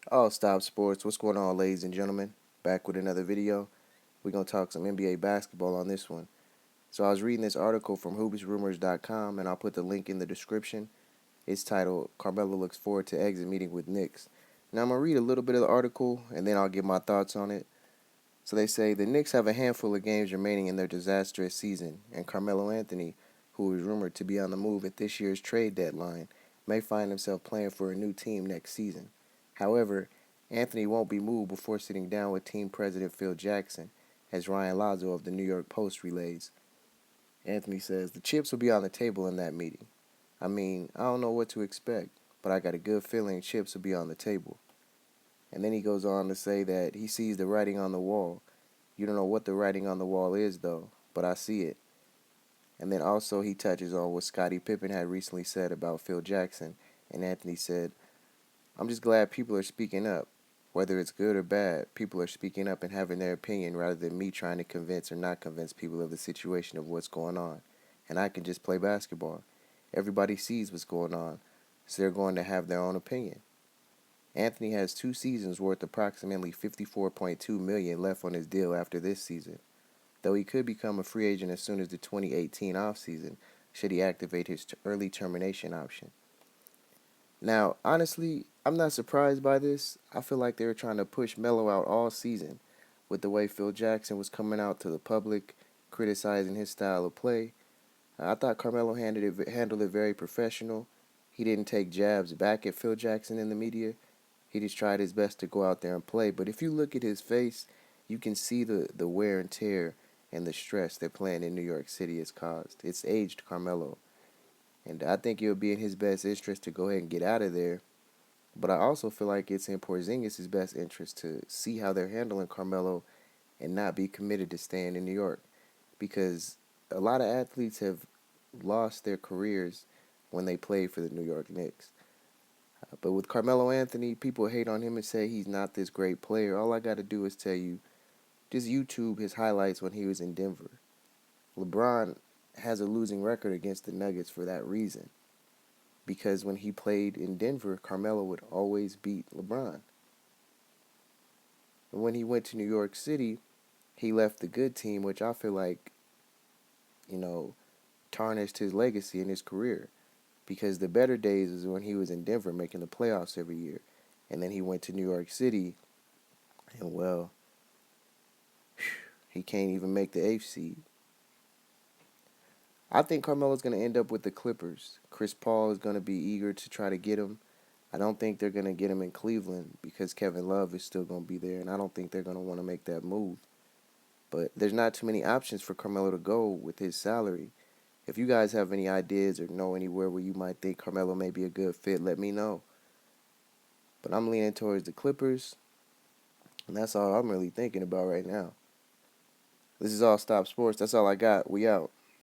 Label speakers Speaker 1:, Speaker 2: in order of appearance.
Speaker 1: All Stop Sports. What's going on, ladies and gentlemen? Back with another video. We're going to talk some NBA basketball on this one. So I was reading this article from hoopsrumors.com, and I'll put the link in the description. It's titled, Carmelo Looks Forward to Exit Meeting with Knicks. Now I'm going to read a little bit of the article, and then I'll give my thoughts on it. So they say, the Knicks have a handful of games remaining in their disastrous season, and Carmelo Anthony, who is rumored to be on the move at this year's trade deadline, may find himself playing for a new team next season. However, Anthony won't be moved before sitting down with team president Phil Jackson, as Ryan Lazo of the New York Post relays. Anthony says, the chips will be on the table in that meeting. I mean, I don't know what to expect, but I got a good feeling chips will be on the table. And then he goes on to say that he sees the writing on the wall. You don't know what the writing on the wall is, though, but I see it. And then also he touches on what Scottie Pippen had recently said about Phil Jackson, and Anthony said, I'm just glad people are speaking up. Whether it's good or bad, people are speaking up and having their opinion rather than me trying to convince or not convince people of the situation of what's going on. And I can just play basketball. Everybody sees what's going on, so they're going to have their own opinion. Anthony has 2 seasons worth approximately $54.2 million left on his deal after this season, though he could become a free agent as soon as the 2018 offseason should he activate his early termination option. Now, honestly, I'm not surprised by this. I feel like they were trying to push Melo out all season with the way Phil Jackson was coming out to the public, criticizing his style of play. I thought Carmelo handled it very professional. He didn't take jabs back at Phil Jackson in the media. He just tried his best to go out there and play. But if you look at his face, you can see the wear and tear and the stress that playing in New York City has caused. It's aged Carmelo. And I think it would be in his best interest to go ahead and get out of there. But I also feel like it's in Porzingis' best interest to see how they're handling Carmelo and not be committed to staying in New York. Because a lot of athletes have lost their careers when they played for the New York Knicks. But with Carmelo Anthony, people hate on him and say he's not this great player. All I got to do is tell you, just YouTube his highlights when he was in Denver. LeBron has a losing record against the Nuggets for that reason. Because when he played in Denver, Carmelo would always beat LeBron. And when he went to New York City, he left the good team, which I feel like, you know, tarnished his legacy in his career. Because the better days is when he was in Denver making the playoffs every year. And then he went to New York City, and well, he can't even make the eighth seed. I think Carmelo's going to end up with the Clippers. Chris Paul is going to be eager to try to get him. I don't think they're going to get him in Cleveland because Kevin Love is still going to be there, and I don't think they're going to want to make that move. But there's not too many options for Carmelo to go with his salary. If you guys have any ideas or know anywhere where you might think Carmelo may be a good fit, let me know. But I'm leaning towards the Clippers, and that's all I'm really thinking about right now. This is All Stop Sports. That's all I got. We out.